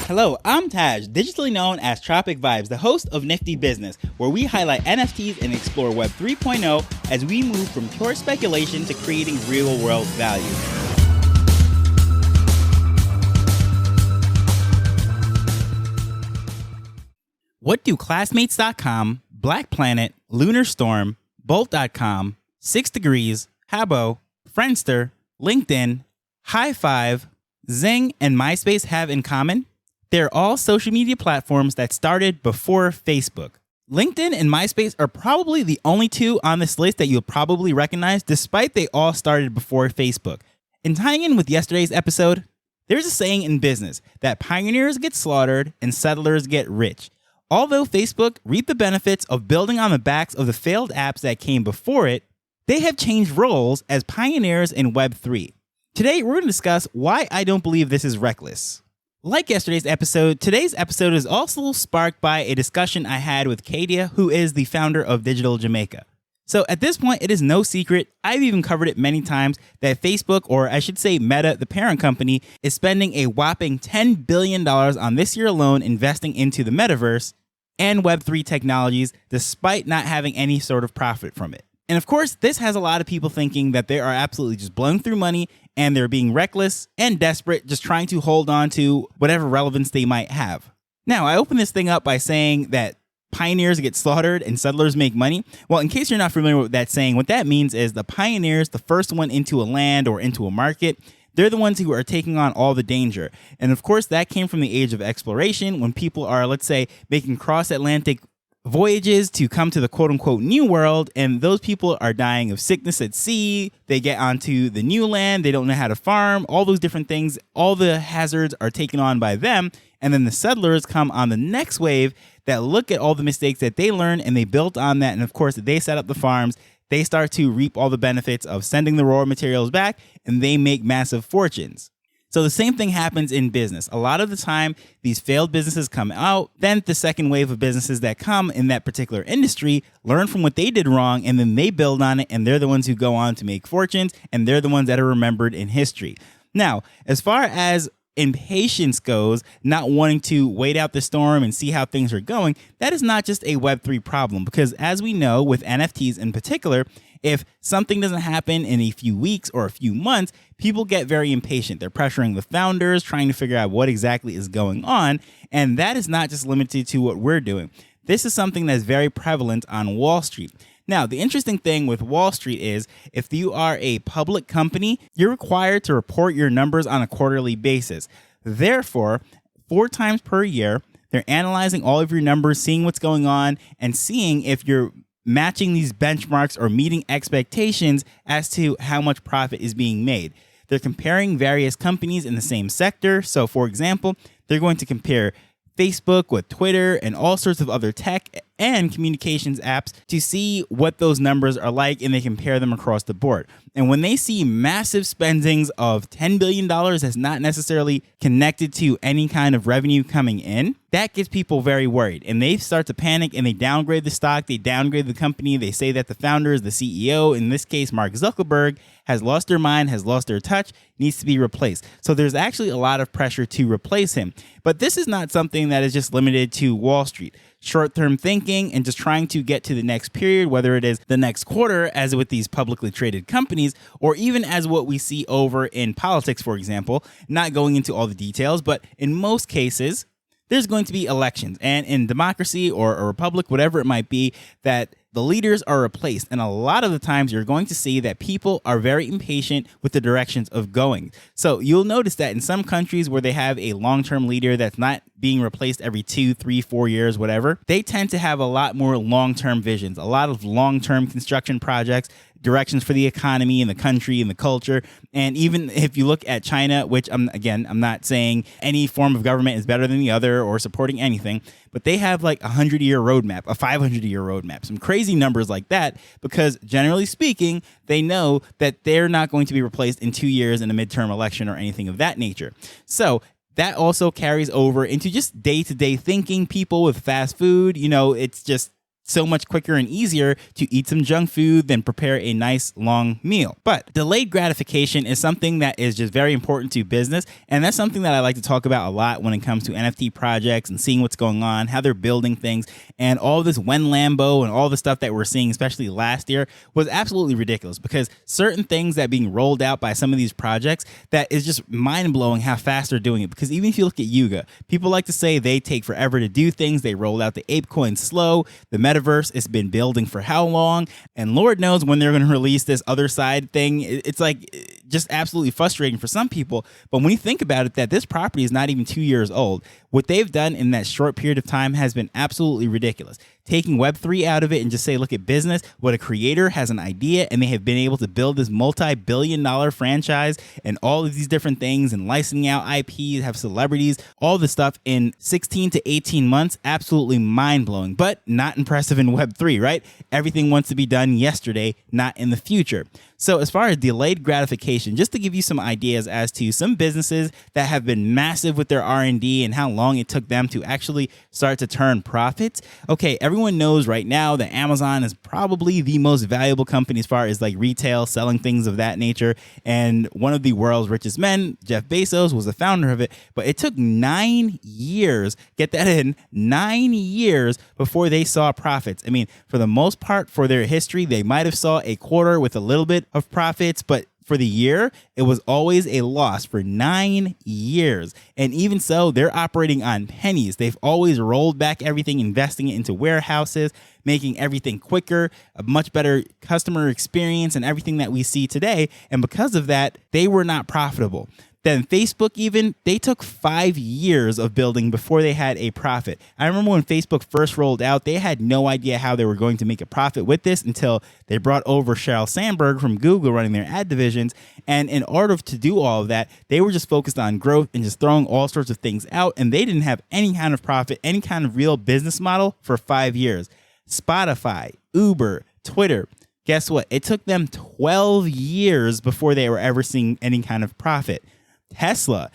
Hello, I'm Taj, digitally known as Tropic Vibes, the host of Nifty Business, where we highlight NFTs and explore Web 3.0 as we move from pure speculation to creating real-world value. What do Classmates.com, Black Planet, Lunar Storm, Bolt.com, 6 Degrees, Habbo, Friendster, LinkedIn, High Five, Zing, and MySpace have in common? They're all social media platforms that started before Facebook. LinkedIn and MySpace are probably the only two on this list that you'll probably recognize, despite they all started before Facebook. And tying in with yesterday's episode, there's a saying in business that pioneers get slaughtered and settlers get rich. Although Facebook reaped the benefits of building on the backs of the failed apps that came before it, they have changed roles as pioneers in Web3. Today, we're going to discuss why I don't believe this is reckless. Like yesterday's episode, today's episode is also sparked by a discussion I had with Kadia, who is the founder of Digital Jamaica. So at this point, it is no secret, I've even covered it many times, that Facebook, or I should say Meta, the parent company, is spending a whopping $10 billion on this year alone investing into the metaverse and Web3 technologies, despite not having any sort of profit from it. And of course, this has a lot of people thinking that they are absolutely just blowing through money and they're being reckless and desperate, just trying to hold on to whatever relevance they might have. Now, I open this thing up by saying that pioneers get slaughtered and settlers make money. Well, in case you're not familiar with that saying, what that means is the pioneers, the first one into a land or into a market, they're the ones who are taking on all the danger. And of course, that came from the age of exploration when people are, let's say, making cross-Atlantic voyages to come to the quote-unquote new world, and those people are dying of sickness at sea. They get onto the new land, they don't know how to farm, all those different things, all the hazards are taken on by them, and then the settlers come on the next wave that look at all the mistakes that they learned and they built on that, and of course they set up the farms. They start to reap all the benefits of sending the raw materials back, and they make massive fortunes. So the same thing happens in business. A lot of the time, these failed businesses come out, then the second wave of businesses that come in that particular industry learn from what they did wrong, and then they build on it, and they're the ones who go on to make fortunes, and they're the ones that are remembered in history. Now, as far as impatience goes, not wanting to wait out the storm and see how things are going, that is not just a Web3 problem, because as we know with NFTs in particular, if something doesn't happen in a few weeks or a few months, people get very impatient. They're pressuring the founders, trying to figure out what exactly is going on. And that is not just limited to what we're doing. This is something that's very prevalent on Wall Street. Now, the interesting thing with Wall Street is if you are a public company, you're required to report your numbers on a quarterly basis. Therefore, 4 times per year, they're analyzing all of your numbers, seeing what's going on, and seeing if you're matching these benchmarks or meeting expectations as to how much profit is being made. They're comparing various companies in the same sector. So, for example, they're going to compare Facebook with Twitter and all sorts of other tech and communications apps to see what those numbers are like, and they compare them across the board. And when they see massive spendings of $10 billion that's not necessarily connected to any kind of revenue coming in, that gets people very worried. And they start to panic and they downgrade the stock, they downgrade the company. They say that the founders, the CEO, in this case, Mark Zuckerberg, has lost their mind, has lost their touch, needs to be replaced. So there's actually a lot of pressure to replace him. But this is not something that is just limited to Wall Street. Short-term thinking and just trying to get to the next period, whether it is the next quarter, as with these publicly traded companies, or even as what we see over in politics, for example, not going into all the details, but in most cases, there's going to be elections. And in democracy or a republic, whatever it might be, that the leaders are replaced. And a lot of the times you're going to see that people are very impatient with the directions of going. So you'll notice that in some countries where they have a long-term leader that's not being replaced every 2, 3, 4 years, whatever, they tend to have a lot more long-term visions, a lot of long-term construction projects, directions for the economy and the country and the culture. And even if you look at China, which I'm not saying any form of government is better than the other or supporting anything, but they have like a 100-year roadmap, a 500-year roadmap, some crazy numbers like that, because generally speaking, they know that they're not going to be replaced in 2 years in a midterm election or anything of that nature. So that also carries over into just day-to-day thinking. People with fast food, it's just so much quicker and easier to eat some junk food than prepare a nice long meal. But delayed gratification is something that is just very important to business. And that's something that I like to talk about a lot when it comes to NFT projects and seeing what's going on, how they're building things, and all this when Lambo and all the stuff that we're seeing, especially last year, was absolutely ridiculous, because certain things that being rolled out by some of these projects, that is just mind blowing how fast they're doing it. Because even if you look at Yuga, people like to say they take forever to do things. They rolled out the ape coin slow. The metaverse has been building for how long? And Lord knows when they're going to release this other side thing. It's like just absolutely frustrating for some people. But when you think about it, that this property is not even 2 years old, what they've done in that short period of time has been absolutely ridiculous. Taking Web3 out of it and just say, look at business, what a creator has an idea and they have been able to build this multi-billion-dollar franchise and all of these different things and licensing out IPs, have celebrities, all this stuff in 16 to 18 months. Absolutely mind-blowing, but not impressive in Web3, right? Everything wants to be done yesterday, not in the future. So as far as delayed gratification, just to give you some ideas as to some businesses that have been massive with their R&D and how long it took them to actually start to turn profits. Okay, everyone knows right now that Amazon is probably the most valuable company as far as like retail, selling things of that nature. And one of the world's richest men, Jeff Bezos, was the founder of it. But it took 9 years, get that in, 9 years before they saw profits. I mean, for the most part, for their history, they might have saw a quarter with a little bit of profits, but for the year, it was always a loss for 9 years. And even so, they're operating on pennies. They've always rolled back everything, investing it into warehouses, making everything quicker, a much better customer experience, and everything that we see today. And because of that, they were not profitable. Then Facebook, even, they took 5 years of building before they had a profit. I remember when Facebook first rolled out, they had no idea how they were going to make a profit with this until they brought over Sheryl Sandberg from Google running their ad divisions. And in order to do all of that, they were just focused on growth and just throwing all sorts of things out. And they didn't have any kind of profit, any kind of real business model for 5 years. Spotify, Uber, Twitter. Guess what? It took them 12 years before they were ever seeing any kind of profit. Tesla,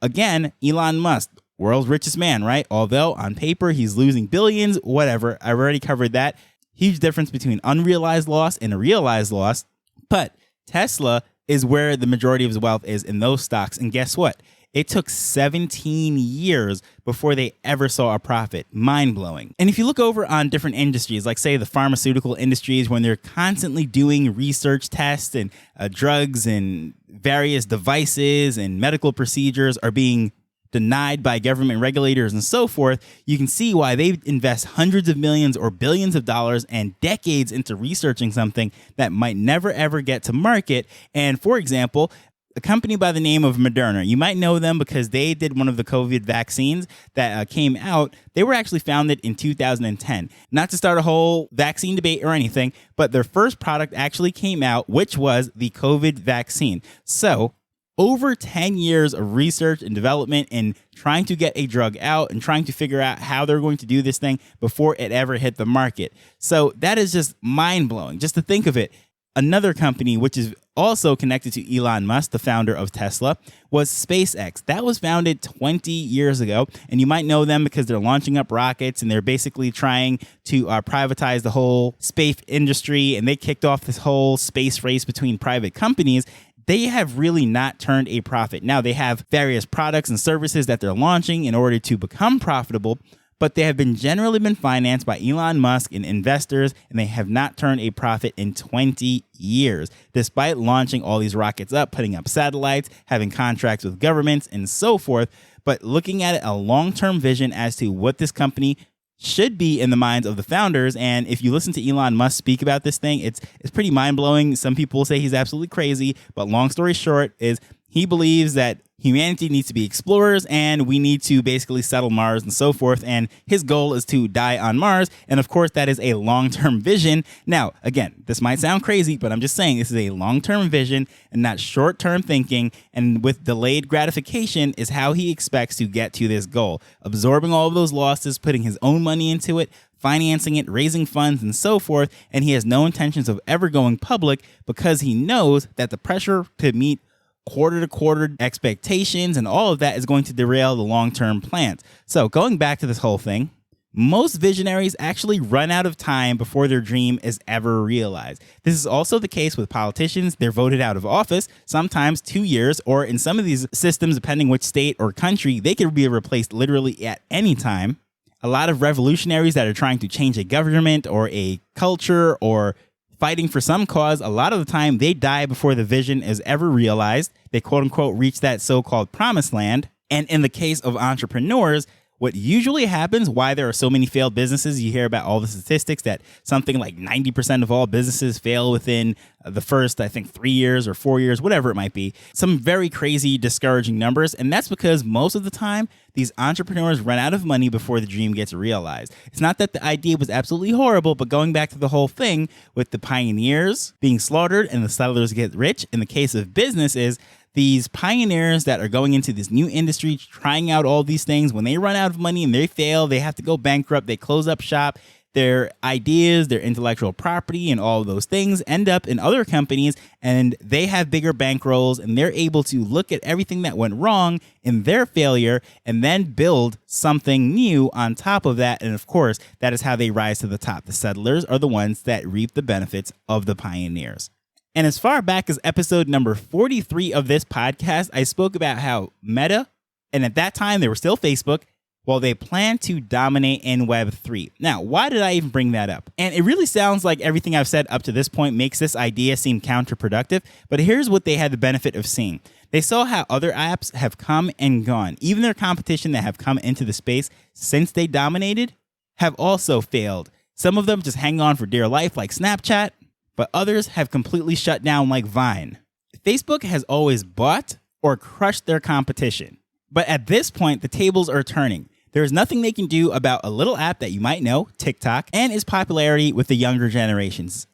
again, Elon Musk, world's richest man, right? Although on paper he's losing billions, whatever. I've already covered that. Huge difference between unrealized loss and a realized loss. But Tesla is where the majority of his wealth is in those stocks. And guess what? It took 17 years before they ever saw a profit. Mind-blowing. And if you look over on different industries, like say the pharmaceutical industries, when they're constantly doing research tests and drugs and various devices and medical procedures are being denied by government regulators and so forth, you can see why they invest hundreds of millions or billions of dollars and decades into researching something that might never ever get to market. And for example, a company by the name of Moderna, you might know them because they did one of the COVID vaccines that came out. They were actually founded in 2010. Not to start a whole vaccine debate or anything, but their first product actually came out, which was the COVID vaccine. So over 10 years of research and development and trying to get a drug out and trying to figure out how they're going to do this thing before it ever hit the market. So that is just mind-blowing. Just to think of it, another company, which is also connected to Elon Musk, the founder of Tesla, was SpaceX. That was founded 20 years ago, and you might know them because they're launching up rockets and they're basically trying to privatize the whole space industry, and they kicked off this whole space race between private companies. They have really not turned a profit. Now, they have various products and services that they're launching in order to become profitable, but they have generally been financed by Elon Musk and investors, and they have not turned a profit in 20 years, despite launching all these rockets up, putting up satellites, having contracts with governments, and so forth. But looking at it, a long-term vision as to what this company should be in the minds of the founders. And if you listen to Elon Musk speak about this thing, it's pretty mind-blowing. Some people say he's absolutely crazy, but long story short is he believes that humanity needs to be explorers and we need to basically settle Mars and so forth. And his goal is to die on Mars. And of course, that is a long-term vision. Now, again, this might sound crazy, but I'm just saying this is a long-term vision and not short-term thinking. And with delayed gratification is how he expects to get to this goal, absorbing all of those losses, putting his own money into it, financing it, raising funds, and so forth. And he has no intentions of ever going public because he knows that the pressure to meet quarter-to-quarter expectations and all of that is going to derail the long-term plans. So going back to this whole thing, Most visionaries actually run out of time before their dream is ever realized. This is also the case with politicians. They're voted out of office, sometimes 2 years, or in some of these systems, depending which state or country, they could be replaced literally at any time. A lot of revolutionaries that are trying to change a government or a culture or fighting for some cause, a lot of the time they die before the vision is ever realized. They quote unquote reach that so-called promised land. And in the case of entrepreneurs, what usually happens, why there are so many failed businesses, you hear about all the statistics that something like 90% of all businesses fail within the first, 3 years or 4 years, whatever it might be. Some very crazy, discouraging numbers. And that's because most of the time, these entrepreneurs run out of money before the dream gets realized. It's not that the idea was absolutely horrible, but going back to the whole thing with the pioneers being slaughtered and the settlers get rich, in the case of businesses, these pioneers that are going into this new industry, trying out all these things, when they run out of money and they fail, they have to go bankrupt, they close up shop, their ideas, their intellectual property, and all of those things end up in other companies, and they have bigger bankrolls, and they're able to look at everything that went wrong in their failure and then build something new on top of that. And of course, that is how they rise to the top. The settlers are the ones that reap the benefits of the pioneers. And as far back as episode number 43 of this podcast, I spoke about how Meta, and at that time they were still Facebook, well, they plan to dominate in Web3. Now, why did I even bring that up? And it really sounds like everything I've said up to this point makes this idea seem counterproductive, but here's what they had the benefit of seeing. They saw how other apps have come and gone. Even their competition that have come into the space since they dominated have also failed. Some of them just hang on for dear life like Snapchat, but others have completely shut down like Vine. Facebook has always bought or crushed their competition. But at this point, the tables are turning. There is nothing they can do about a little app that you might know, TikTok, and its popularity with the younger generations.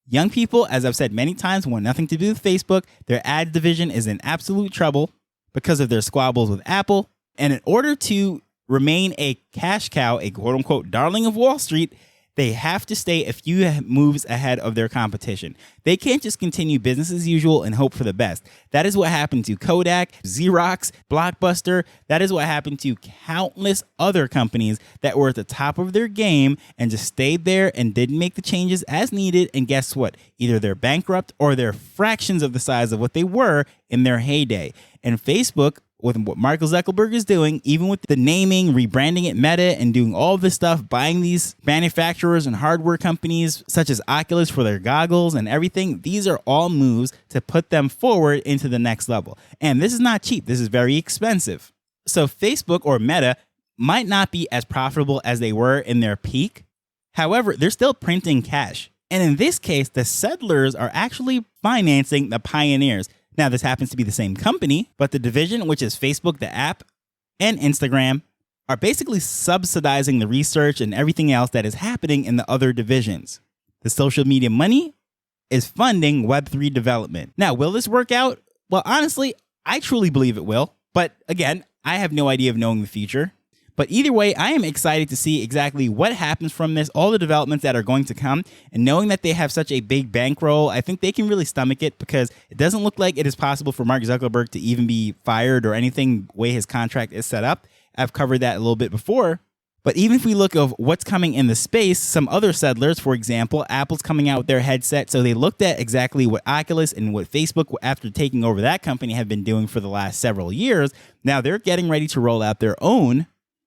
Young people, as I've said many times, want nothing to do with Facebook. Their ad division is in absolute trouble because of their squabbles with Apple. And in order to remain a cash cow, a quote-unquote darling of Wall Street, they have to stay a few moves ahead of their competition. They can't just continue business as usual and hope for the best. That is what happened to Kodak, Xerox, Blockbuster. That is what happened to countless other companies that were at the top of their game and just stayed there and didn't make the changes as needed. And guess what? Either they're bankrupt or they're fractions of the size of what they were in their heyday. And Facebook, with what Mark Zuckerberg is doing, even with the naming, rebranding it Meta, and doing all this stuff, buying these manufacturers and hardware companies such as Oculus for their goggles and everything, these are all moves to put them forward into the next level. And this is not cheap. This is very expensive. So Facebook or Meta might not be as profitable as they were in their peak. However, they're still printing cash. And in this case, the settlers are actually financing the pioneers. Now, this happens to be the same company, but the division, which is Facebook, the app, and Instagram, are basically subsidizing the research and everything else that is happening in the other divisions. The social media money is funding Web3 development. Now, will this work out? Well, honestly, I truly believe it will. But again, I have no idea of knowing the future. But either way, I am excited to see exactly what happens from this, all the developments that are going to come, and knowing that they have such a big bankroll, I think they can really stomach it because it doesn't look like it is possible for Mark Zuckerberg to even be fired or anything the way his contract is set up. I've covered that a little bit before. But even if we look at what's coming in the space, some other settlers, for example, Apple's coming out with their headset. So they looked at exactly what Oculus and what Facebook, after taking over that company, have been doing for the last several years. Now they're getting ready to roll out their own.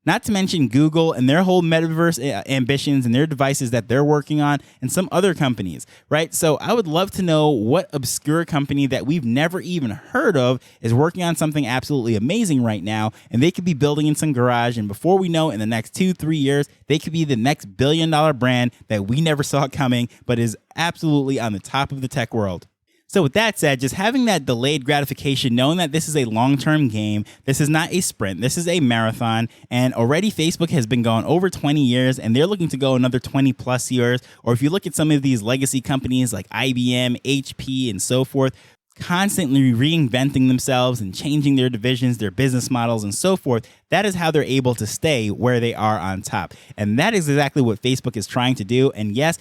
Not to mention Google and their whole metaverse ambitions and their devices that they're working on, and some other companies, right? So I would love to know what obscure company that we've never even heard of is working on something absolutely amazing right now, and they could be building in some garage, and before we know it, in the next 2-3 years, they could be the next billion-dollar brand that we never saw coming, but is absolutely on the top of the tech world. So with that said, just having that delayed gratification, knowing that this is a long-term game, this is not a sprint, this is a marathon, and already Facebook has been going over 20 years, and they're looking to go another 20 plus years. Or if you look at some of these legacy companies like IBM, HP, and so forth, constantly reinventing themselves and changing their divisions, their business models, and so forth, that is how they're able to stay where they are on top. And that is exactly what Facebook is trying to do. And yes,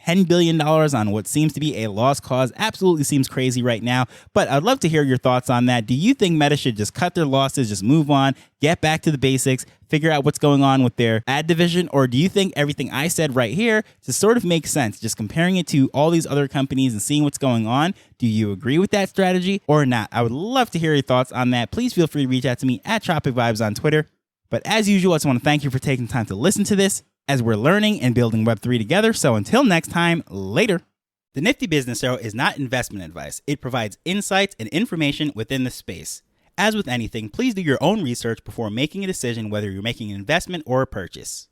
$10 billion on what seems to be a lost cause absolutely seems crazy right now. But I'd love to hear your thoughts on that. Do you think Meta should just cut their losses, just move on, get back to the basics, figure out what's going on with their ad division? Or do you think everything I said right here just sort of makes sense? Just comparing it to all these other companies and seeing what's going on. Do you agree with that strategy or not? I would love to hear your thoughts on that. Please feel free to reach out to me at Tropic Vibes on Twitter. But as usual, I just want to thank you for taking time to listen to this as we're learning and building Web3 together. So until next time, later. The Nifty Business Arrow is not investment advice. It provides insights and information within the space. As with anything, please do your own research before making a decision whether you're making an investment or a purchase.